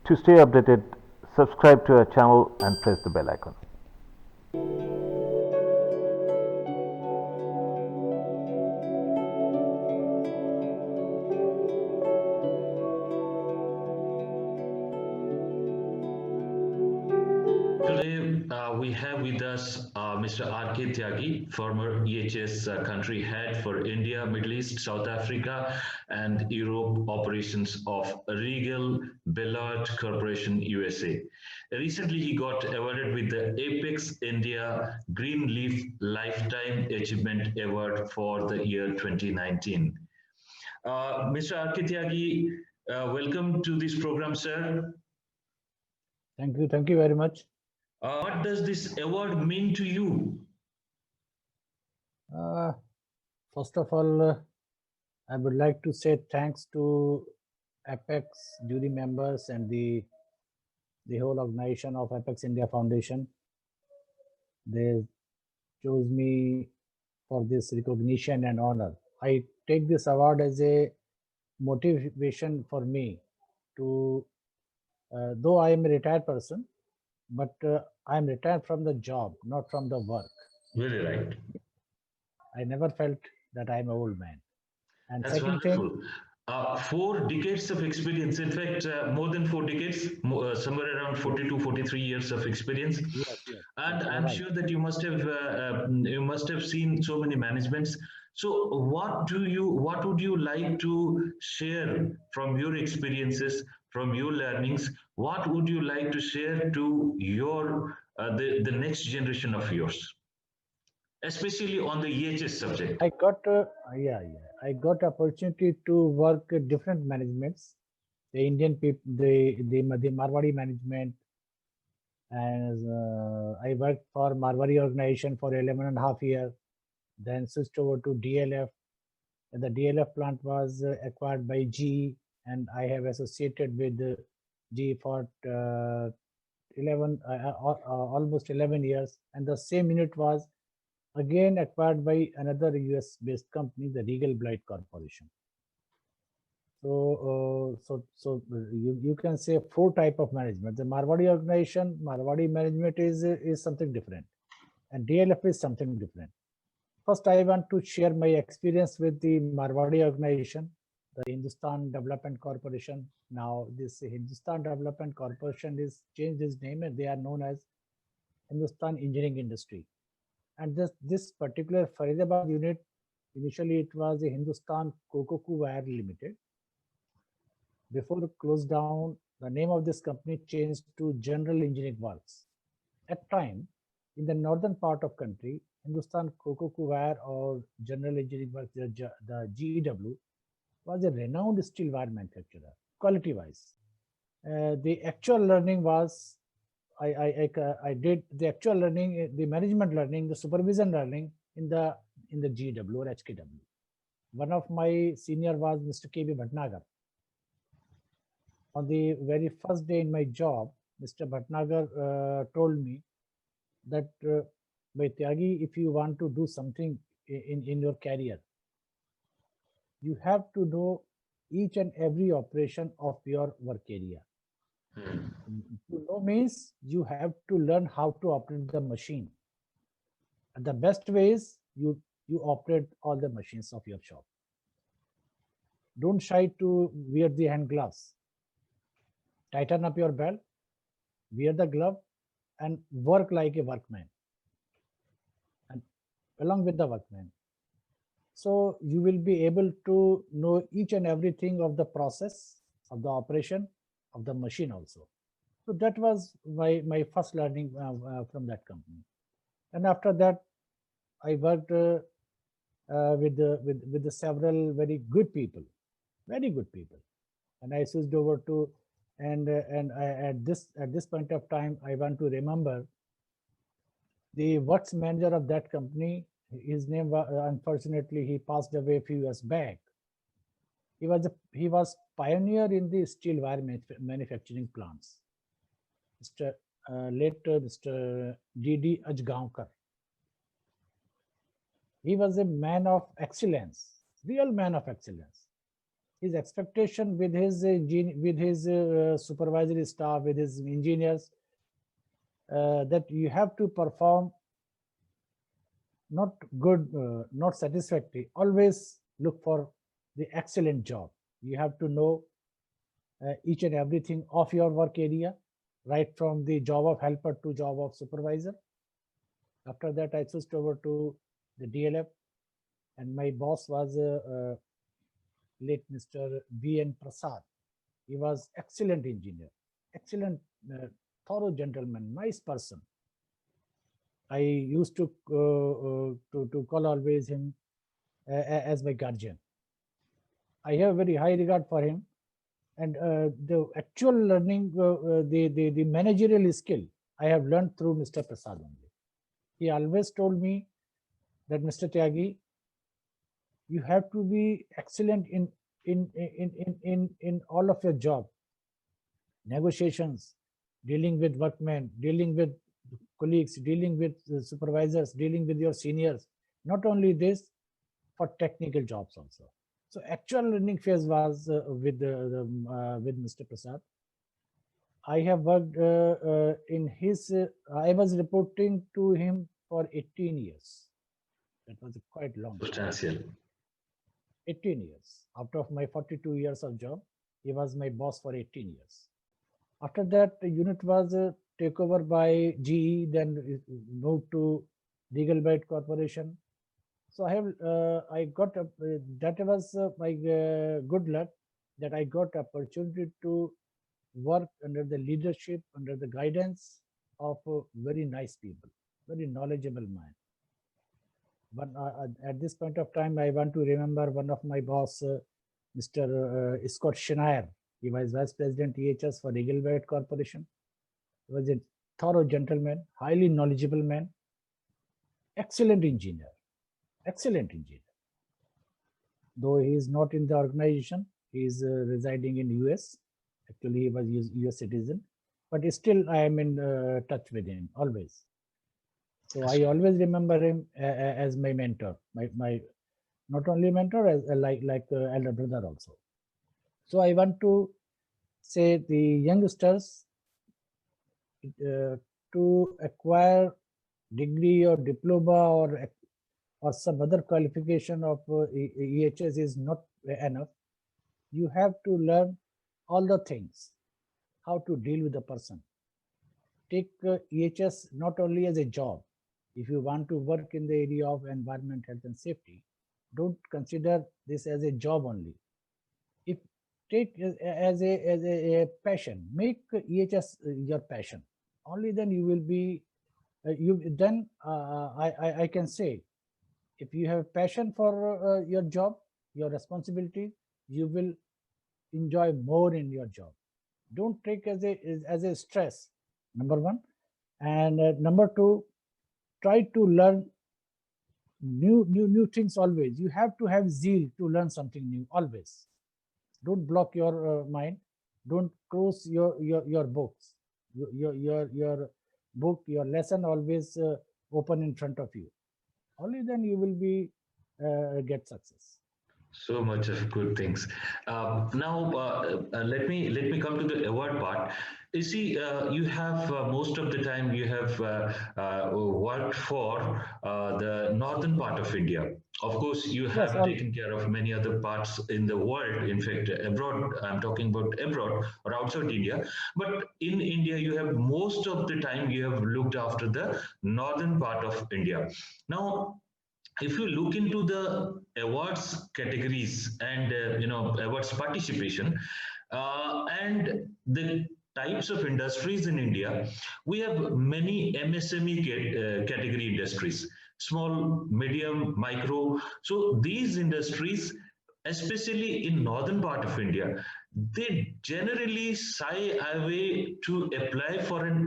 To stay updated, subscribe to our channel and press the bell icon. Today, we have with us Mr. R.K. Tyagi, former EHS country head for India, Middle East, South Africa, and Europe operations of Regal Beloit Corporation USA. Recently, he got awarded with the Apex India Green Leaf Lifetime Achievement Award for the year 2019. Mr. R.K. Tyagi, welcome to this program, sir. Thank you very much. What does this award mean to you? Uh, First of all, I would like to say thanks to Apex jury members and the whole organization of Apex India Foundation. They chose me for this recognition and honor. I take this award as a motivation for me to, though I am a retired person, but I am retired from the job, not from the work. Very right. I never felt that I am an old man. And That's second thing, wonderful. 4 decades of experience, in fact, more than 4 decades, somewhere around 42, 43 years of experience. yes, And you're I'm right. sure that you must have seen so many managements. So what would you like to share from your experiences, from your learnings? What would you like to share to your the next generation of yours, especially on the EHS subject? I got I got opportunity to work at different managements. The Indian people, the Marwari management, and I worked for Marwari organization for 11 and a half years. Then switched over to DLF. And the DLF plant was acquired by GE, and I have associated with GE for 11 almost 11 years. And the same unit was again acquired by another US based company, the Regal Blight Corporation. You can say four type of management. The Marwadi organization, Marwadi management is something different, and DLF is something different. First, I want to share my experience with the Marwadi organization, the Hindustan Development Corporation. Now, this Hindustan Development Corporation is changed its name, and they are known as Hindustan Engineering Industry. And this particular Faridabad unit, initially it was a Hindustan Kokoku Wire Limited. Before it closed down, the name of this company changed to General Engineering Works. At time, in the northern part of country, Hindustan Kokoku Wire or General Engineering Works, the GEW, was a renowned steel wire manufacturer, quality-wise. The actual learning was I did the actual learning, the management learning, the supervision learning in the GW or HKW. One of my senior was Mr. KB Bhatnagar. On the very first day in my job, Mr. Bhatnagar told me that, by Tyagi, if you want to do something in your career, you have to know each and every operation of your work area. To know means you have to learn how to operate the machine. And the best way is you operate all the machines of your shop. Don't shy to wear the hand gloves. Tighten up your belt, wear the glove, and work like a workman, and along with the workman. So you will be able to know each and everything of the process of the operation of the machine also. So that was my first learning from that company. And after that, I worked with the several very good people, and I switched over to at this point of time, I want to remember the works manager of that company. His name was, unfortunately, he passed away a few years back. He was pioneer in the steel wire manufacturing plants. Mr. Later Mr. D.D. Ajgaonkar. He was a man of excellence, real man of excellence. his expectation with his supervisory staff, with his engineers, that you have to perform not good, not satisfactory. Always look for the excellent job. You have to know each and everything of your work area, right from the job of helper to job of supervisor. After that, I switched over to the DLF, and my boss was late Mr. V.N. Prasad. He was excellent engineer, excellent, thorough gentleman, nice person. I used to call always him as my guardian. I have very high regard for him, and the actual learning, the managerial skill I have learned through Mr. Prasad only. He always told me that, Mr. Tyagi, you have to be excellent in all of your job, negotiations, dealing with workmen, dealing with colleagues, dealing with supervisors, dealing with your seniors. Not only this, for technical jobs also. So actual learning phase was with Mr. Prasad. I have worked in his. I was reporting to him for 18 years. That was a quite long time. Substantial. 18 years. Out of my 42 years of job, he was my boss for 18 years. After that, the unit was taken over by GE, then it moved to Regal Byte Corporation. So I got that was my good luck, that I got opportunity to work under the leadership, under the guidance of very nice people, very knowledgeable man. But at this point of time, I want to remember one of my boss, Mr. Scott Schneier. He was Vice President EHS for Regal Byte Corporation. He was a thorough gentleman, highly knowledgeable man, excellent engineer. Excellent engineer. Though he is not in the organization, he is residing in US. Actually, he was US citizen, but still I am in touch with him always. So I always remember him as my mentor, my not only mentor, as like elder brother also. So I want to say the youngsters to acquire degree or diploma or some other qualification of EHS is not enough. You have to learn all the things, how to deal with the person. Take EHS not only as a job. If you want to work in the area of environment, health and safety, don't consider this as a job only. If take as a passion, make EHS your passion. Only then you will be, I can say, if you have passion for your job, your responsibility, you will enjoy more in your job. Don't take as a stress, number one. And number two, try to learn new things always. You have to have zeal to learn something new always. Don't block your mind. Don't close your books. Your book, your lesson always open in front of you. Only then you will be get success. So much of good things. Now, let me come to the award part. You see, you have most of the time you have worked for the northern part of India. Of course, you have taken care of many other parts in the world. In fact, abroad, I'm talking about abroad or outside India. But in India, you have most of the time you have looked after the northern part of India. Now, if you look into the awards categories and awards participation and the types of industries in India, we have many MSME category industries, small, medium, micro. So these industries, especially in northern part of India, they generally shy away to apply for an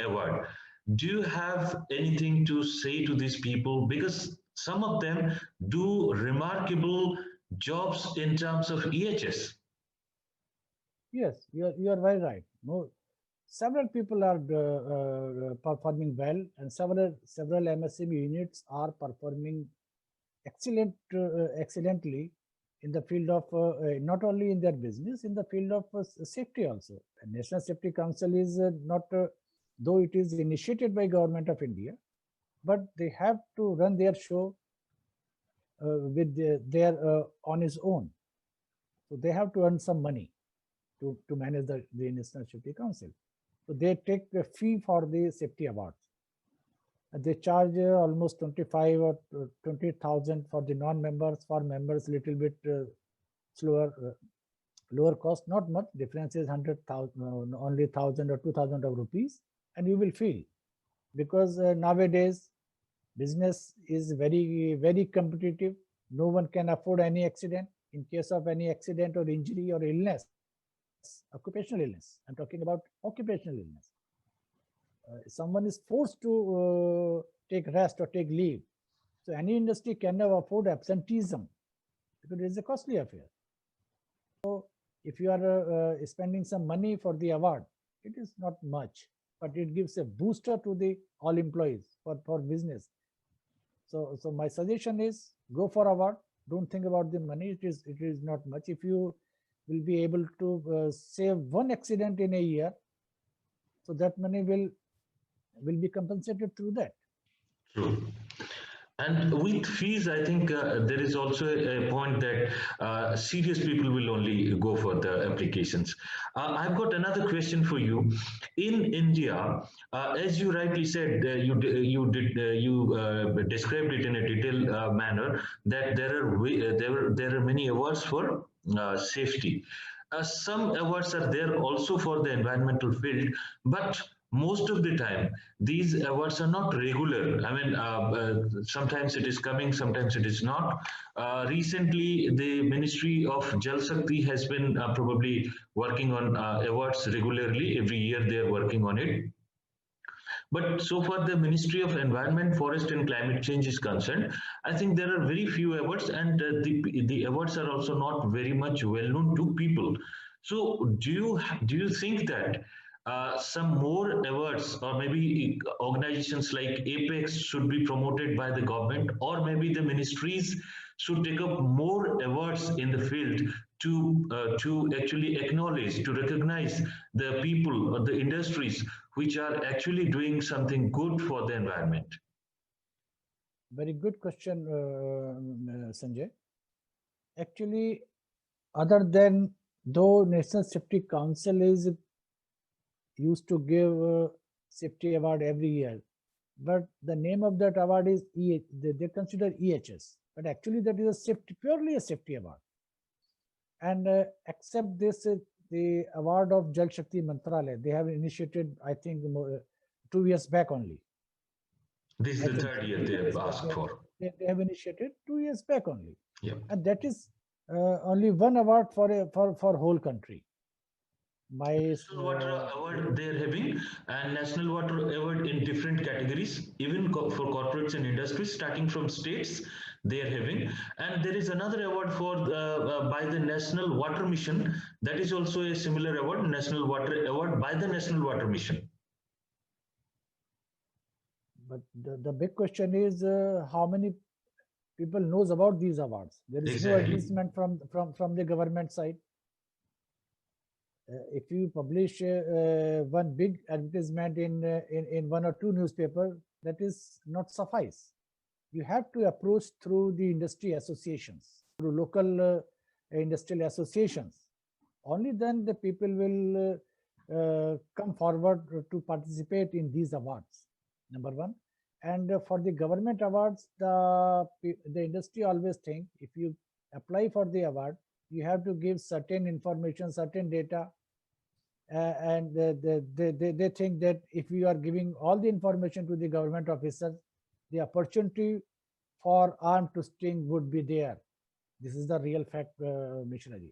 award. Do you have anything to say to these people? Because some of them do remarkable jobs in terms of EHS. Yes, you are very right. No, several people are performing well, and several MSME units are performing excellently in the field of not only in their business, in the field of safety also. The National Safety Council is not, though it is initiated by Government of India, but they have to run their show with their on its own. So they have to earn some money to manage the National Safety Council. So they take a fee for the safety awards. They charge almost 25 or 20,000 for the non-members. For members, little bit lower cost, not much. Difference is 100,000, only 1,000 or 2,000 of rupees, and you will feel, because nowadays business is very competitive. No one can afford any accident. In case of any accident or injury or illness, occupational illness, I'm talking about occupational illness. Someone is forced to take rest or take leave. So any industry cannot afford absenteeism because it is a costly affair. So if you are spending some money for the award, it is not much, but it gives a booster to the all employees for business. So my suggestion is go for award. Don't think about the money. It is not much. If you will be able to save one accident in a year, so that money will be compensated through that. True. And with fees, I think there is also a point that serious people will only go for the applications. I've got another question for you. In India, as you rightly said, you described it in a detailed manner that there are many awards for safety. Some awards are there also for the environmental field, but most of the time these awards are not regular. I mean, sometimes it is coming, sometimes it is not. Recently the Ministry of Jal Shakti has been probably working on awards regularly. Every year they are working on it. But so far the Ministry of Environment, Forest and Climate Change is concerned, I think there are very few awards, and the awards are also not very much well known to people. So do you think that some more awards, or maybe organizations like Apex should be promoted by the government, or maybe the ministries should take up more awards in the field to actually acknowledge, to recognize the people or the industries which are actually doing something good for the environment? Very good question, Sanjay. Actually, other than, though National Safety Council is used to give safety award every year, but the name of that award is they consider EHS, but actually that is a safety, purely a safety award. And except this, the award of Jal Shakti Mantralaya, they have initiated, I think, 2 years back only. This is the third year they have asked for. They have initiated 2 years back only. Yeah. And that is only one award for whole country. National Water Award they are having, and National Water Award in different categories, even for corporates and industries, starting from states they are having. And there is another award for by the National Water Mission, that is also a similar award, National Water Award by the National Water Mission. But the big question is how many people knows about these awards? There is no advertisement from the government side. If you publish one big advertisement in one or two newspapers, that is not suffice. You have to approach through the industry associations, through local industrial associations. Only then the people will come forward to participate in these awards, number one. And for the government awards, the industry always think if you apply for the award, you have to give certain information, certain data, and they think that if you are giving all the information to the government officers, the opportunity for arm twisting would be there. This is the real fact, missionary.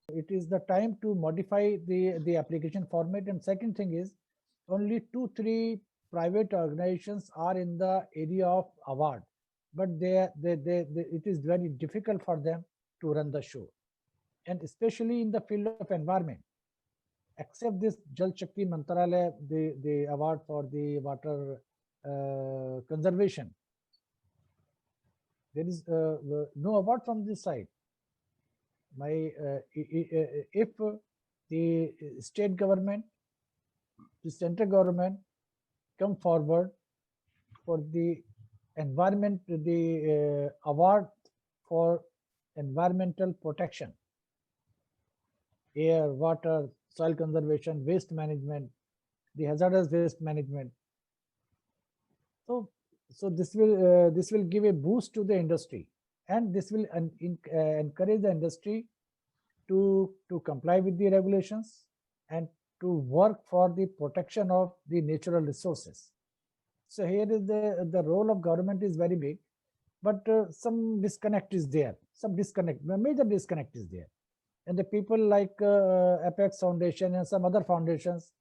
It is the time to modify the application format. And second thing is, only 2-3 private organizations are in the area of award, but it is very difficult for them to run the show, and especially in the field of environment. Except this Jal Shakti Mantralaya, the award for the water conservation, there is no award from this side. if the state government, the central government come forward for the environment, the award for environmental protection, air, water, soil conservation, waste management, the hazardous waste management. So this will give a boost to the industry, and this will encourage the industry to comply with the regulations and to work for the protection of the natural resources. So here is the role of government is very big, but some disconnect is there. Major disconnect is there, and the people like Apex Foundation and some other foundations,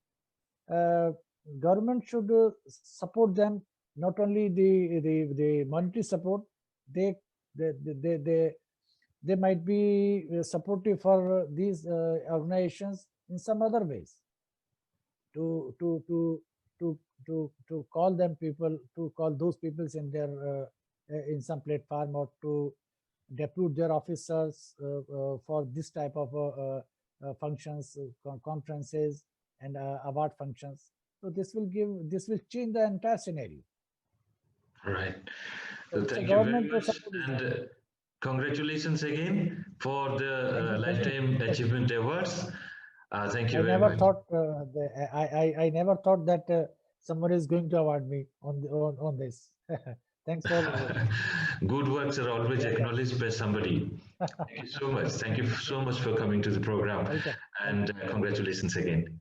government should support them. Not only the monetary support, they might be supportive for these organizations in some other ways. To call them people, to call those peoples in their in some platform, or to depute their officers for this type of functions, conferences, and award functions. So this will change the entire scenario. Right. So So it's a thank you very government much, support is there. and congratulations again for the Thank you. Lifetime Achievement Awards. Thank you I very never much. thought I never thought that someone is going to award me on this. Thanks for Good works are always acknowledged by somebody. Thank you so much. Thank you so much for coming to the program, welcome. and congratulations again.